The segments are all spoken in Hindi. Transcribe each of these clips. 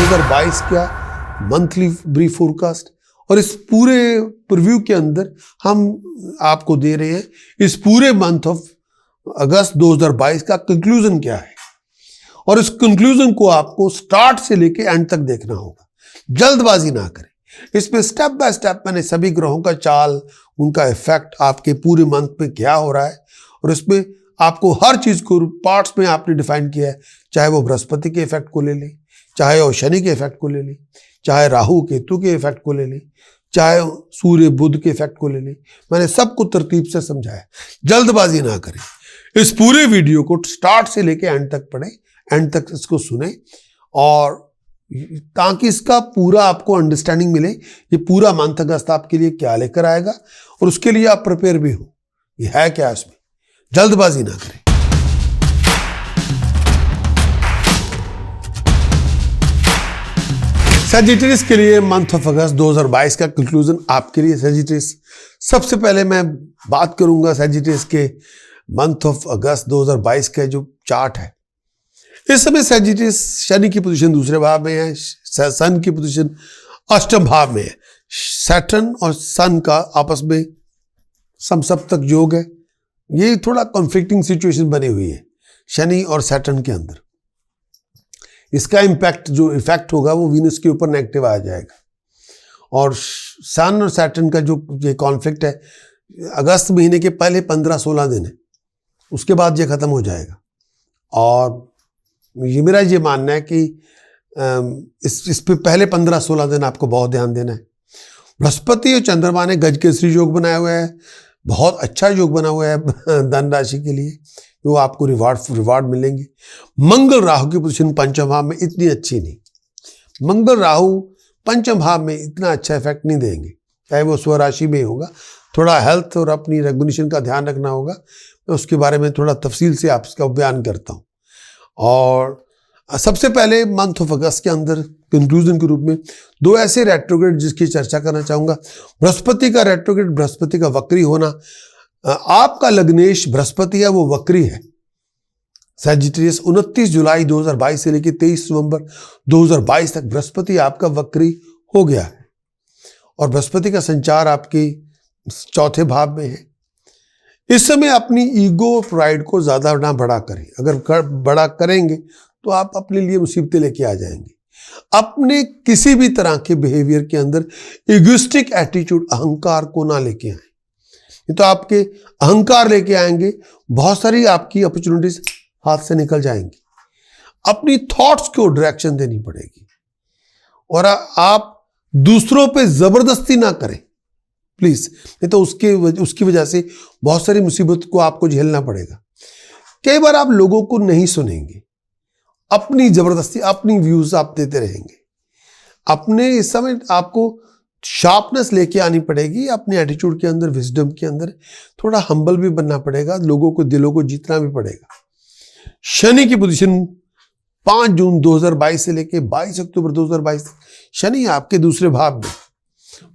2022 का मंथली ब्रीफ फोरकास्ट, और इस पूरे प्रीव्यू के अंदर हम आपको दे रहे हैं इस पूरे मंथ ऑफ अगस्त 2022 का कंक्लूजन क्या है, और इस कंक्लूजन को आपको स्टार्ट से लेके एंड तक देखना होगा। जल्दबाजी ना करें। इसमें स्टेप बाय स्टेप मैंने सभी ग्रहों का चाल, उनका इफेक्ट आपके पूरे मंथ में क्या हो रहा है, और इसमें आपको हर चीज को पार्ट्स में आपने डिफाइन किया है। चाहे वो बृहस्पति के इफेक्ट को ले लें, चाहे वो शनि के इफेक्ट को ले लें, चाहे राहु केतु के इफेक्ट को ले लें, चाहे सूर्य बुध के इफेक्ट को ले लें, मैंने सबको तरतीब से समझाया। जल्दबाजी ना करें। इस पूरे वीडियो को स्टार्ट से लेके एंड तक पढ़ें, एंड तक इसको सुने, और ताकि इसका पूरा आपको अंडरस्टैंडिंग मिले ये पूरा मंथ अगस्त आपके लिए क्या लेकर आएगा, और उसके लिए आप प्रिपेयर भी हो। ये है क्या इसमें, जल्दबाजी ना करें। सजिटेरियस के लिए मंथ ऑफ अगस्त 2022 का कंक्लूजन आपके लिए सजिटेरियस। सबसे पहले मैं बात करूंगा सजिटेरियस के मंथ ऑफ अगस्त 2022 का जो चार्ट है। इस समय सजिटेरियस शनि की पोजीशन दूसरे भाव में है, सन की पोजीशन अष्टम भाव में है। सैटर्न और सन का आपस में समसप्तक योग है। ये थोड़ा कॉन्फ्लिक्टिंग सिचुएशन बनी हुई है शनि और सैटर्न के अंदर। इसका इम्पैक्ट जो इफेक्ट होगा वो वीनस के ऊपर नेगेटिव आ जाएगा, और सन और सैटर्न का जो ये कॉन्फ्लिक्ट है अगस्त महीने के पहले 15-16 दिन है, उसके बाद ये खत्म हो जाएगा। और ये मेरा ये मानना है कि इस पे पहले 15-16 दिन आपको बहुत ध्यान देना है। बृहस्पति और चंद्रमा ने गजकेसरी योग बनाया हुआ है, बहुत अच्छा योग बना हुआ है धन राशि के लिए, वो आपको रिवार्ड मिलेंगे। मंगल राहु की पोजीशन पंचम भाव में इतनी अच्छी नहीं। मंगल राहु पंचम भाव में इतना अच्छा इफेक्ट नहीं देंगे, चाहे वो स्वराशि में होगा। थोड़ा हेल्थ और अपनी रेगुलेशन का ध्यान रखना होगा। मैं उसके बारे में थोड़ा तफसील से आपका बयान करता हूँ। और सबसे पहले मंथ ऑफ अगस्त के अंदर कंक्लूजन के रूप में दो ऐसे रेट्रोग्रेड जिसकी चर्चा करना चाहूंगा। बृहस्पति का रेट्रोग्रेड, बृहस्पति का वक्री होना। आपका लग्नेश बृहस्पति है, वो वक्री है। सजिटेरियस 29 जुलाई 2022 से लेकर 23 नवंबर 2022 तक बृहस्पति आपका वक्री हो गया है, और बृहस्पति का संचार आपके चौथे भाव में है। इस समय अपनी ईगो और प्राइड को ज्यादा ना बड़ा करें। अगर बड़ा करेंगे तो आप अपने लिए मुसीबतें लेके आ जाएंगे। अपने किसी भी तरह के बिहेवियर के अंदर इगोइस्टिक एटीट्यूड, अहंकार को ना लेके आए। ये तो आपके अहंकार लेके आएंगे, बहुत सारी आपकी अपॉर्चुनिटीज हाथ से निकल जाएंगी। अपनी थॉट्स को डायरेक्शन देनी पड़ेगी, और आप दूसरों पे जबरदस्ती ना करें प्लीज, नहीं तो उसकी वजह से बहुत सारी मुसीबत को आपको झेलना पड़ेगा। कई बार आप लोगों को नहीं सुनेंगे, अपनी जबरदस्ती अपनी व्यूज आप देते रहेंगे। अपने इस समय आपको शार्पनेस लेके आनी पड़ेगी, अपने एटीट्यूड के अंदर, विजडम के अंदर थोड़ा हम्बल भी बनना पड़ेगा, लोगों को दिलों को जीतना भी पड़ेगा। शनि की पोजीशन 5 जून 2022 से लेके 22 अक्टूबर 2022 तक शनि आपके दूसरे भाव में।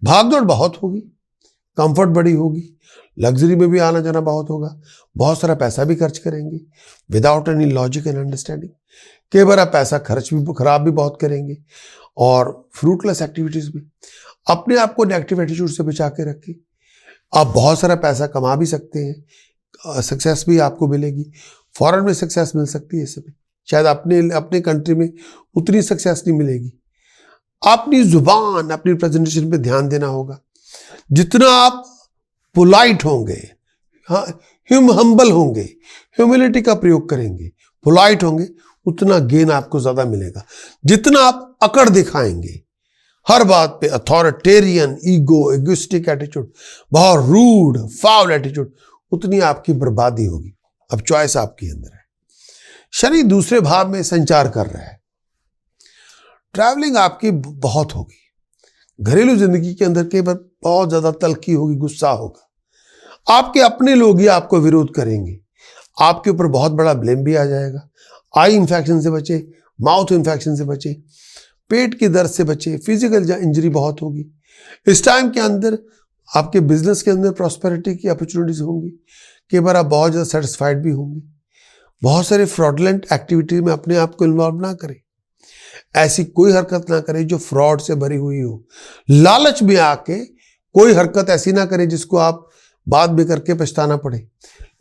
भागदौड़ बहुत होगी, कंफर्ट बड़ी होगी, लग्जरी में भी आना जाना बहुत होगा, बहुत सारा पैसा भी खर्च करेंगे without any logic and understanding. कई बार आप पैसा खराब भी बहुत करेंगे, और फ्रूटलेस एक्टिविटीज भी। अपने आप को नेगेटिव एटीट्यूड से बचा के रखें। आप बहुत सारा पैसा कमा भी सकते हैं, सक्सेस भी आपको मिलेगी। फॉरेन में सक्सेस मिल सकती है इस समय, शायद अपने कंट्री में उतनी सक्सेस नहीं मिलेगी। अपनी जुबान, अपनी प्रेजेंटेशन पे ध्यान देना होगा। जितना आप पोलाइट होंगे, हाँ हम्बल होंगे, ह्यूमिलिटी का प्रयोग करेंगे, पोलाइट होंगे, उतना गेन आपको ज्यादा मिलेगा। जितना आप अकड़ दिखाएंगे हर बात पे, अथॉरिटेरियन, ईगो, इगोइस्टिक एटीट्यूड, बहुत रूड, फाउल एटीट्यूड, उतनी आपकी बर्बादी होगी। अब चॉइस आपके अंदर है। शनि दूसरे भाव में संचार कर रहा है। ट्रैवलिंग आपकी बहुत होगी। घरेलू जिंदगी के अंदर कई बार बहुत ज्यादा तल्खी होगी, गुस्सा होगा। आपके अपने लोग ही आपको विरोध करेंगे, आपके ऊपर बहुत बड़ा ब्लेम भी आ जाएगा। आई इन्फेक्शन से बचे, माउथ इन्फेक्शन से बचे, पेट की दर्द से बचे, फिजिकल इंजरी बहुत होगी। इस टाइम के अंदर आपके बिजनेस के अंदर प्रॉस्पेरिटी की अपॉर्चुनिटीज होंगी। कई बार आप बहुत ज़्यादा सेटिस्फाइड भी होंगे। बहुत सारे फ्रॉडलेंट एक्टिविटी में अपने आप को इन्वॉल्व ना करें। ऐसी कोई हरकत ना करें जो फ्रॉड से भरी हुई हो। लालच में आके कोई हरकत ऐसी ना करें जिसको आप बाद में करके पछताना पड़े।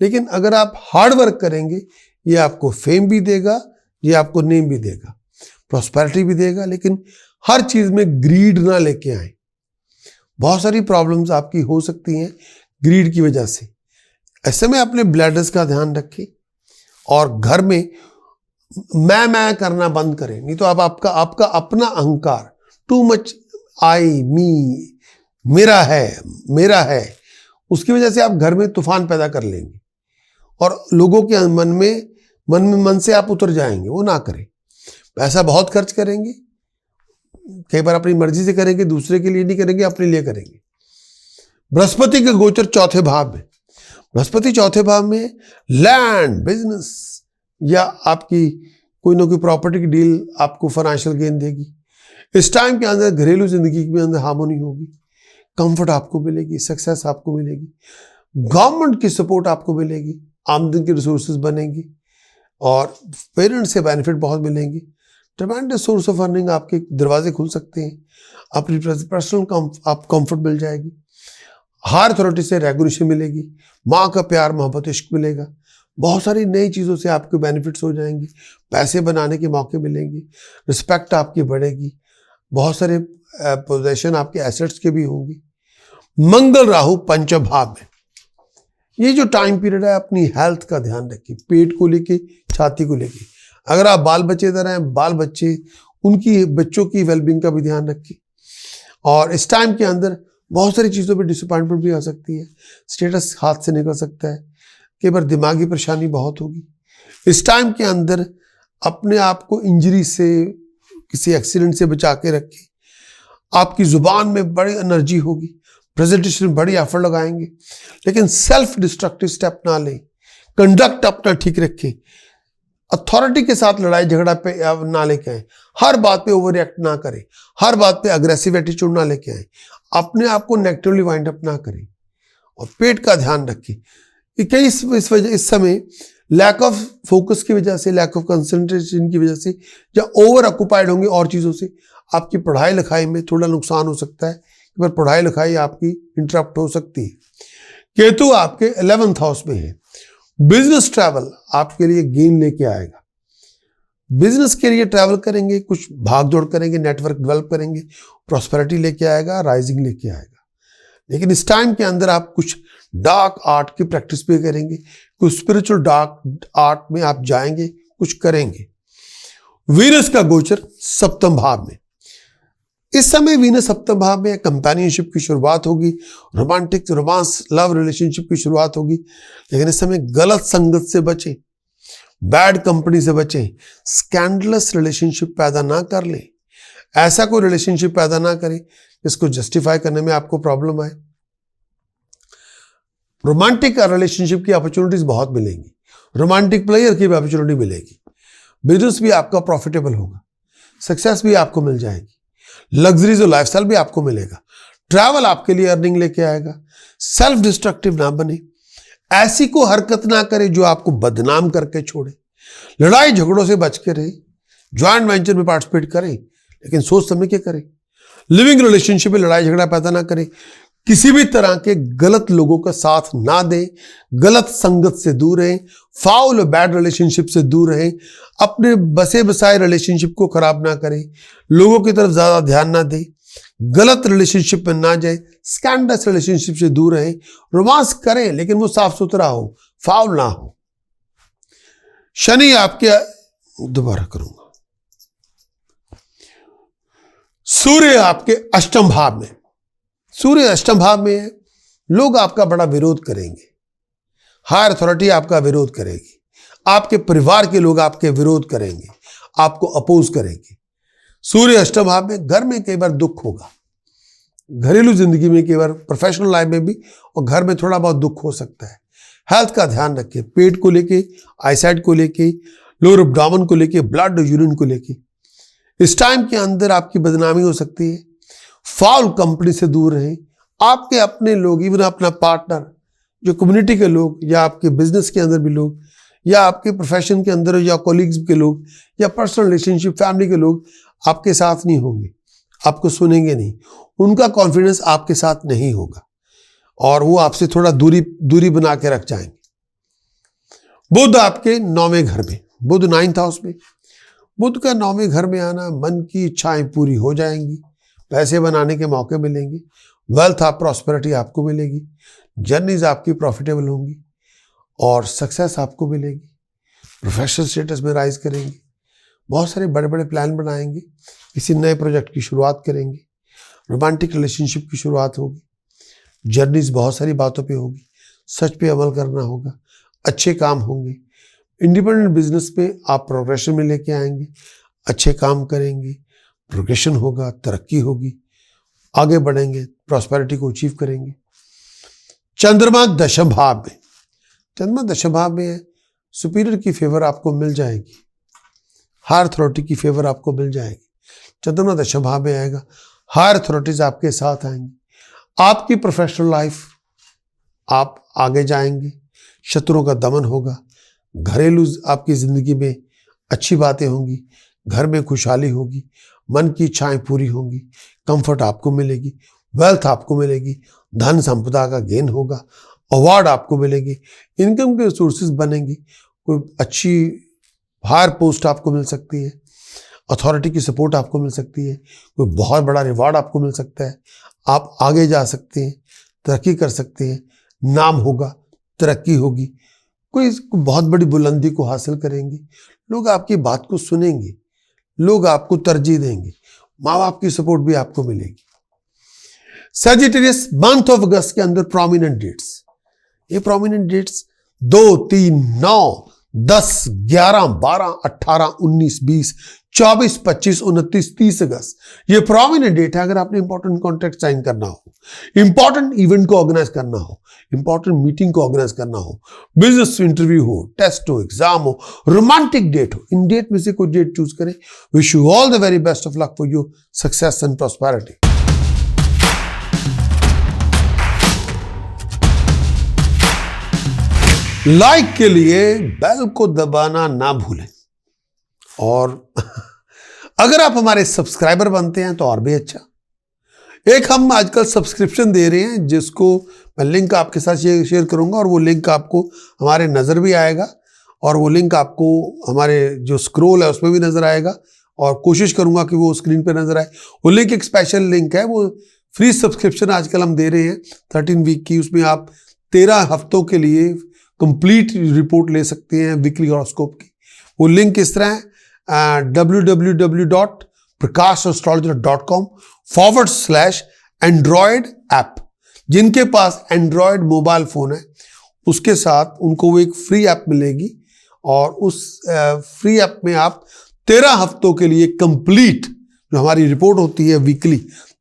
लेकिन अगर आप हार्ड वर्क करेंगे, ये आपको फेम भी देगा, ये आपको नेम भी देगा, प्रॉस्पेरिटी भी देगा। लेकिन हर चीज में ग्रीड ना लेके आए। बहुत सारी प्रॉब्लम्स आपकी हो सकती हैं ग्रीड की वजह से। ऐसे में अपने ब्लडर्स का ध्यान रखें और घर में मैं करना बंद करें। नहीं तो आप आपका अपना अहंकार, टू मच आई मी, मेरा है, उसकी वजह से आप घर में तूफान पैदा कर लेंगे और लोगों के मन से आप उतर जाएंगे। वो ना करें। पैसा बहुत खर्च करेंगे, कई बार अपनी मर्जी से करेंगे, दूसरे के लिए नहीं करेंगे, अपने लिए करेंगे। बृहस्पति का गोचर चौथे भाव में, बृहस्पति चौथे भाव में लैंड, बिजनेस या आपकी कोई ना कोई प्रॉपर्टी की डील आपको फाइनेंशियल गेन देगी। इस टाइम के अंदर घरेलू जिंदगी के अंदर हार्मोनी होगी, कंफर्ट आपको मिलेगी, सक्सेस आपको मिलेगी, गवर्नमेंट की सपोर्ट आपको मिलेगी, आमदनी के रिसोर्सेज बनेंगी और पेरेंट्स से बेनिफिट बहुत मिलेंगे। ट्रेमेंडस सोर्स ऑफ अर्निंग आपके दरवाजे खुल सकते हैं। अपनी पर्सनल आप कंफर्ट मिल जाएगी। हायर अथॉरिटी से रेगुलेशन मिलेगी, माँ का प्यार, मोहब्बत, इश्क मिलेगा। बहुत सारी नई चीज़ों से आपके बेनिफिट्स हो जाएंगे, पैसे बनाने के मौके मिलेंगे, रिस्पेक्ट आपकी बढ़ेगी, बहुत सारे पोजेशन आपके एसेट्स के भी होंगे। मंगल राहु पंचम भाव में, ये जो टाइम पीरियड है अपनी हेल्थ का ध्यान रखिए, पेट को लेके, छाती को लेके। अगर आप बाल बच्चे इधर हैं, बाल बच्चे, उनकी बच्चों की वेलबींग का भी ध्यान रखिए। और इस टाइम के अंदर बहुत सारी चीज़ों पे डिसअपॉइंटमेंट भी आ सकती है, स्टेटस हाथ से निकल सकता है, कई बार दिमागी परेशानी बहुत होगी। इस टाइम के अंदर अपने आप को इंजरी से, किसी एक्सीडेंट से बचा के रखें। आपकी जुबान में बड़ी एनर्जी होगी, प्रेजेंटेशन में बड़ी एफर्ट लगाएंगे, लेकिन सेल्फ डिस्ट्रक्टिव स्टेप ना लें। कंडक्ट अपना ठीक रखें, अथॉरिटी के साथ लड़ाई झगड़ा पे ना लेके आए, हर बात पे ओवर रिएक्ट ना करें, हर बात पे अग्रेसिव एटीट्यूड ना लेके आए, अपने आप को नेगेटिवली वाइंड अप ना करें। और पेट का ध्यान रखें। कई इस समय लैक ऑफ फोकस की वजह से, लैक ऑफ कंसंट्रेशन की वजह से, या ओवर ऑक्युपाइड होंगे और चीज़ों से, आपकी पढ़ाई लिखाई में थोड़ा नुकसान हो सकता है। पर पढ़ाई लिखाई आपकी इंटरप्ट हो सकती है। केतु आपके 11th हाउस में है। बिजनेस ट्रैवल आपके लिए गेन लेके आएगा। बिजनेस के लिए ट्रैवल करेंगे, कुछ भाग दौड़ करेंगे, नेटवर्क डेवलप करेंगे, प्रॉस्पेरिटी लेके आएगा, राइजिंग लेके आएगा। लेकिन इस टाइम के अंदर आप कुछ डार्क आर्ट की प्रैक्टिस भी करेंगे, कुछ स्पिरिचुअल डार्क आर्ट में आप जाएंगे, कुछ करेंगे। वीनस का गोचर सप्तम भाव में, इस समय वीनस सप्तम भाव में कंपेनियनशिप की शुरुआत होगी, रोमांटिक रोमांस लव रिलेशनशिप की शुरुआत होगी। लेकिन इस समय गलत संगत से बचें, बैड कंपनी से बचें, स्कैंडलस रिलेशनशिप पैदा ना कर लें। ऐसा कोई रिलेशनशिप पैदा ना करें जिसको जस्टिफाई करने में आपको प्रॉब्लम आए। रोमांटिक रिलेशनशिप की अपॉर्चुनिटीज बहुत मिलेंगी, रोमांटिक प्लेयर की भी अपॉर्चुनिटी मिलेगी, बिजनेस भी आपका प्रॉफिटेबल होगा, सक्सेस भी आपको मिल जाएगी, लग्जरीज और लाइफस्टाइल भी आपको मिलेगा, ट्रैवल आपके लिए अर्निंग लेके आएगा। सेल्फ डिस्ट्रक्टिव ना बने, ऐसी को हरकत ना करे जो आपको बदनाम करके छोड़े। लड़ाई झगड़ों से बच के रहे, ज्वाइंट वेंचर में पार्टिसिपेट करें, लेकिन सोच समझ के करें। लिविंग रिलेशनशिप में लड़ाई झगड़ा पैदा ना करें, किसी भी तरह के गलत लोगों का साथ ना दें, गलत संगत से दूर रहें, फाउल और बैड रिलेशनशिप से दूर रहें, अपने बसे बसाए रिलेशनशिप को खराब ना करें, लोगों की तरफ ज्यादा ध्यान ना दें, गलत रिलेशनशिप में ना जाए, स्कैंडलस रिलेशनशिप से दूर रहें। रोमांस करें लेकिन वो साफ सुथरा हो, फाउल ना हो। शनि आपके, दोबारा करूंगा, सूर्य आपके अष्टम भाव में, सूर्य अष्टम भाव में है। लोग आपका बड़ा विरोध करेंगे, हायर अथॉरिटी आपका विरोध करेगी, आपके परिवार के लोग आपके विरोध करेंगे, आपको अपोज करेंगे। सूर्य अष्टम भाव में, घर में कई बार दुख होगा, घरेलू जिंदगी में कई बार, प्रोफेशनल लाइफ में भी, और घर में थोड़ा बहुत दुख हो सकता है। हेल्थ का ध्यान रखिए, पेट को लेके, आईसाइट को लेके, लोअर एब्डोमेन को लेके, ब्लड और यूरिन को लेके। इस टाइम के अंदर आपकी बदनामी हो सकती है। फाउल कंपनी से दूर रहें। आपके अपने लोग, इवन अपना पार्टनर, जो कम्युनिटी के लोग, या आपके बिजनेस के अंदर भी लोग, या आपके प्रोफेशन के अंदर या कॉलीग्स के लोग, या पर्सनल रिलेशनशिप फैमिली के लोग आपके साथ नहीं होंगे, आपको सुनेंगे नहीं, उनका कॉन्फिडेंस आपके साथ नहीं होगा और वो आपसे थोड़ा दूरी बना के रख जाएंगे। बुध आपके 9वें घर में, बुध 9th हाउस में, बुध का 9वें घर में आना, मन की इच्छाएं पूरी हो जाएंगी, पैसे बनाने के मौके मिलेंगे, वेल्थ आप प्रॉस्पेरिटी आपको मिलेगी, जर्नीज आपकी प्रॉफिटेबल होंगी और सक्सेस आपको मिलेगी, प्रोफेशनल स्टेटस में राइज करेंगे, बहुत सारे बड़े बड़े प्लान बनाएंगे, किसी नए प्रोजेक्ट की शुरुआत करेंगे, रोमांटिक रिलेशनशिप की शुरुआत होगी, जर्नीज बहुत सारी बातों पे होगी, सच पे अमल करना होगा, अच्छे काम होंगे, इंडिपेंडेंट बिजनेस पे आप प्रोग्रेशन में लेके आएंगे, अच्छे काम करेंगे, प्रोग्रेशन होगा, तरक्की होगी, आगे बढ़ेंगे, प्रॉस्पेरिटी को अचीव करेंगे। चंद्रमा दशम भाव में, चंद्रमा दशम भाव में है, सुपीरियर की फेवर आपको मिल जाएगी, हायर अथॉरिटी की फेवर आपको मिल जाएगी। चंद्रमा दशम भाव में आएगा, हायर अथॉरिटीज आपके साथ आएंगी, आपकी प्रोफेशनल लाइफ आप आगे जाएंगे, शत्रुओं का दमन होगा, घरेलू आपकी जिंदगी में अच्छी बातें होंगी, घर में खुशहाली होगी, मन की इच्छाएं पूरी होंगी, कंफर्ट आपको मिलेगी, वेल्थ आपको मिलेगी, धन संपदा का गेन होगा, अवार्ड आपको मिलेगी, इनकम के सोर्सेज बनेंगी, कोई अच्छी हायर पोस्ट आपको मिल सकती है, अथॉरिटी की सपोर्ट आपको मिल सकती है, कोई बहुत बड़ा रिवॉर्ड आपको मिल सकता है, आप आगे जा सकते हैं, तरक्की कर सकते हैं, नाम होगा, तरक्की होगी, कोई बहुत बड़ी बुलंदी को हासिल करेंगे, लोग आपकी बात को सुनेंगे, लोग आपको तरजीह देंगे, माँ बाप की सपोर्ट भी आपको मिलेगी। सजिटेरियस मंथ ऑफ अगस्त के अंदर प्रोमिनेंट डेट्स, ये प्रोमिनेंट डेट्स 2, 3, 9, 10, 11, 12, 18, 19, 20, 24, 25, 29, 30 अगस्त, ये प्रोमिनेंट डेट है। अगर आपने इंपॉर्टेंट कॉन्ट्रैक्ट साइन करना हो, इंपॉर्टेंट इवेंट को ऑर्गेनाइज करना हो, इंपॉर्टेंट मीटिंग को ऑर्गेनाइज करना हो, बिजनेस इंटरव्यू हो, टेस्ट हो, एग्जाम हो, रोमांटिक डेट हो, इन डेट में से कोई डेट चूज करें। Wish you all the very best of luck for your success and prosperity. Like के लिए बेल को दबाना ना भूलें और अगर आप हमारे सब्सक्राइबर बनते हैं तो और भी अच्छा। एक हम आजकल सब्सक्रिप्शन दे रहे हैं जिसको मैं लिंक आपके साथ शेयर करूंगा और वो लिंक आपको हमारे नज़र भी आएगा और वो लिंक आपको हमारे जो स्क्रॉल है उसमें भी नज़र आएगा और कोशिश करूंगा कि वो स्क्रीन पे नज़र आए। वो लिंक एक स्पेशल लिंक है, वो फ्री सब्सक्रिप्शन आजकल हम दे रहे हैं 13 वीक की, उसमें आप 13 हफ्तों के लिए कंप्लीट रिपोर्ट ले सकते हैं वीकली हॉरोस्कोप की। वो लिंक इस तरह है www.prakashastrologer.com/Android ऐप। जिनके पास एंड्रॉयड मोबाइल फोन है उसके साथ उनको वो एक फ्री ऐप मिलेगी और उस फ्री ऐप में आप 13 हफ्तों के लिए कंप्लीट जो हमारी रिपोर्ट होती है वीकली,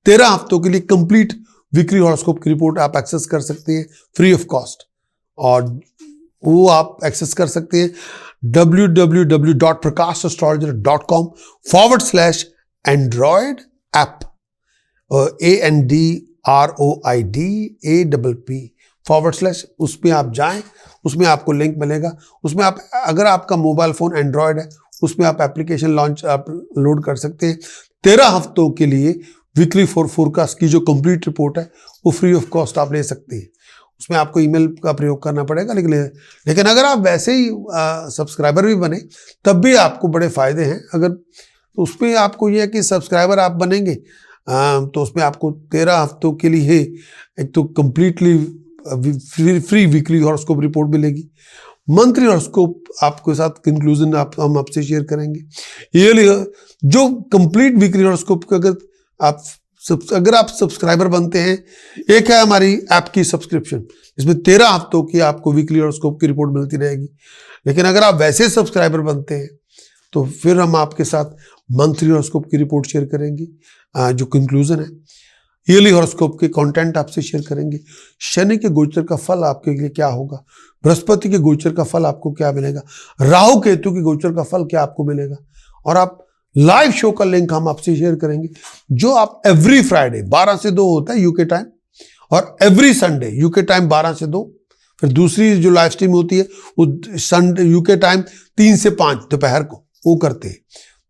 13 हफ्तों के लिए कंप्लीट वीकली हॉरोस्कोप की रिपोर्ट आप एक्सेस कर सकते हैं फ्री ऑफ कॉस्ट और वो आप एक्सेस कर सकते हैं www.prakashastrologer.com/Android ऐप ANDROIDAPP/ उसमें आप जाएं, उसमें आपको लिंक मिलेगा। उसमें आप अगर आपका मोबाइल फोन एंड्रॉयड है उसमें आप एप्लीकेशन लॉन्च आप लोड कर सकते हैं। 13 हफ्तों के लिए वीकली फोरकास्ट की जो कंप्लीट रिपोर्ट है वो फ्री ऑफ कॉस्ट आप ले सकते हैं। उसमें आपको ईमेल का प्रयोग करना पड़ेगा, लेकिन अगर आप वैसे ही सब्सक्राइबर भी बने तब भी आपको बड़े फायदे हैं। अगर तो उसमें आपको यह है कि सब्सक्राइबर आप बनेंगे तो उसमें आपको 13 हफ्तों के लिए एक तो completely free weekly horoscope report मिलेगी, मंथली हॉरोस्कोप आपके साथ कंक्लूजन हम आपसे शेयर करेंगे। ये जो कंप्लीट वीकली हॉरोस्कोप का अगर आप सब्सक्राइबर बनते हैं, एक है हमारी ऐप की सब्सक्रिप्शन जिसमें 13 हफ्तों की आपको वीकली हॉरोस्कोप की रिपोर्ट मिलती रहेगी। लेकिन अगर आप वैसे सब्सक्राइबर बनते हैं तो फिर हम आपके साथ मंथली हॉरोस्कोप की रिपोर्ट शेयर करेंगे, जो कंक्लूजन है, ईयरली हॉरोस्कोप के कंटेंट आपसे शेयर करेंगे। शनि के गोचर का फल आपके लिए क्या होगा, बृहस्पति के गोचर का फल आपको क्या मिलेगा, राहु केतु के गोचर का फल क्या आपको मिलेगा, और आप लाइव शो का लिंक हम आपसे शेयर करेंगे जो आप एवरी फ्राइडे 12 से 2 होता है यूके टाइम, और एवरी संडे यूके टाइम 12 से 2, फिर दूसरी जो लाइव स्ट्रीम होती है वो संडे यूके टाइम 3 से 5 दोपहर को वो करते हैं।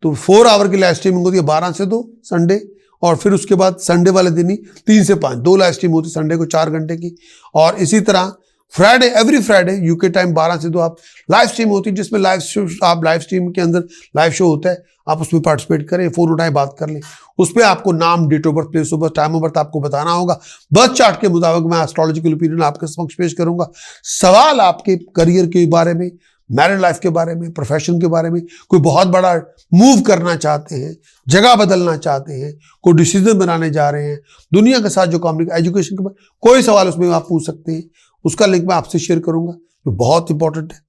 तो 4 आवर की लाइव स्ट्रीमिंग होती है 12 से 2 संडे, और फिर उसके बाद संडे वाले दिन ही 3 से 5 2 लाइव स्ट्रीम होती है संडे को 4 घंटे की। और इसी तरह Friday, every Friday UK time 12 से 2 आप लाइव स्ट्रीम होती है, जिसमें लाइव शो, आप लाइव स्ट्रीम के अंदर लाइव शो होता है, आप उसमें पार्टिसिपेट करें, फोन उठाएं, बात कर लें। उस पर आपको नाम, date of birth, place of birth, time of birth आपको बताना होगा। बर्थ चार्ट के मुताबिक मैं एस्ट्रोलॉजिकल ओपिनियन आपके समक्ष पेश करूंगा। सवाल आपके करियर के बारे में, मैरिड लाइफ के बारे में, प्रोफेशन के बारे में, कोई बहुत बड़ा मूव करना चाहते हैं, जगह बदलना चाहते हैं, कोई डिसीजन बनाने जा रहे हैं, दुनिया के साथ जो कम्युनिकेशन, एजुकेशन के बारे, कोई सवाल उसमें आप पूछ सकते हैं। उसका लिंक मैं आपसे शेयर करूंगा, जो बहुत इंपॉर्टेंट है।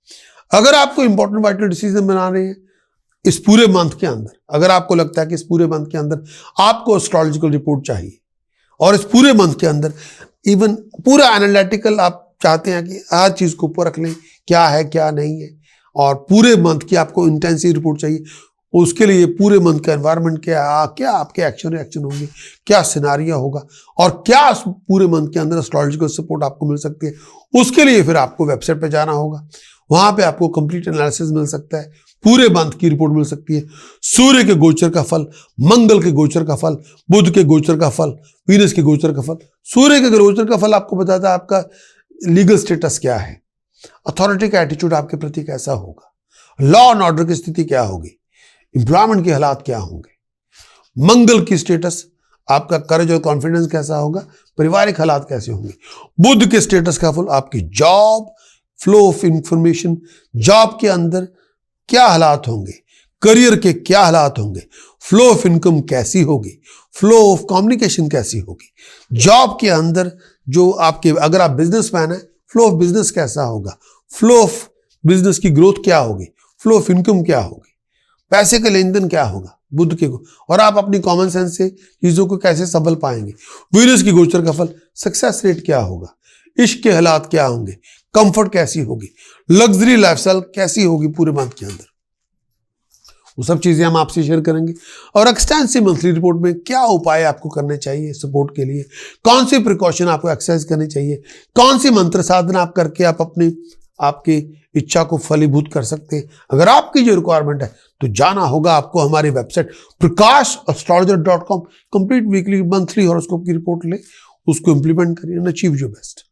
अगर आपको इंपॉर्टेंट वाइटल डिसीजन बनाने हैं इस पूरे मंथ के अंदर, अगर आपको लगता है कि इस पूरे मंथ के अंदर आपको एस्ट्रोलॉजिकल रिपोर्ट चाहिए, और इस पूरे मंथ के अंदर इवन पूरा एनालिटिकल आप चाहते हैं कि हर चीज को ऊपर रख लें, क्या है क्या नहीं है, और पूरे मंथ की आपको इंटेंसिव रिपोर्ट चाहिए, उसके लिए पूरे मंथ का एनवायरनमेंट क्या आपके एक्शन रिएक्शन होंगे, क्या सिनारियो होगा, और क्या पूरे मंथ के अंदर एस्ट्रोलॉजिकल सपोर्ट आपको मिल सकती है, उसके लिए फिर आपको वेबसाइट पे जाना होगा। वहां पे आपको कंप्लीट एनालिसिस मिल सकता है, पूरे मंथ की रिपोर्ट मिल सकती है, सूर्य के गोचर का फल, मंगल के गोचर का फल, बुध के गोचर का फल, वीनस के गोचर का फल। सूर्य के गोचर का फल आपको बताता है आपका लीगल स्टेटस क्या है, अथॉरिटी का एटीट्यूड आपके प्रति कैसा होगा, लॉ एंड ऑर्डर की स्थिति क्या होगी, एम्प्लॉयमेंट के हालात क्या होंगे, मंगल की स्टेटस, आपका करेज और कॉन्फिडेंस कैसा होगा, पारिवारिक हालात कैसे होंगे। बुध के स्टेटस का फल, आपकी job, flow of information, job के अंदर क्या हालात होंगे, करियर के क्या हालात होंगे, फ्लो ऑफ इनकम कैसी होगी, फ्लो ऑफ कम्युनिकेशन कैसी होगी, जॉब के अंदर जो आपके, अगर आप बिजनेसमैन है, फ्लो ऑफ बिजनेस कैसा होगा, फ्लो ऑफ बिजनेस की ग्रोथ क्या होगी, फ्लो ऑफ इनकम क्या होगी, पैसे का लेन देन क्या होगा बुध के को, और आप अपनी कॉमन सेंस से चीजों को कैसे संभल पाएंगे। वीनस की गोचर का फल, सक्सेस रेट क्या होगा, इश्क के हालात क्या होंगे, कंफर्ट कैसी होगी, लग्जरी लाइफस्टाइल कैसी होगी पूरे मंथ के अंदर, वो सब चीजें हम आपसे शेयर करेंगे। और एक्सटेंसिव मंथली रिपोर्ट में क्या उपाय आपको करने चाहिए सपोर्ट के लिए, कौन सी प्रिकॉशन आपको एक्सरसाइज करनी चाहिए, कौन सी मंत्र साधना आप करके आप अपनी आपकी इच्छा को फलीभूत कर सकते हैं। अगर आपकी जो रिक्वायरमेंट है तो जाना होगा आपको हमारी website prakash.astrologer.com, complete weekly monthly horoscope की रिपोर्ट ले, उसको इंप्लीमेंट करिए एंड अचीव योर बेस्ट।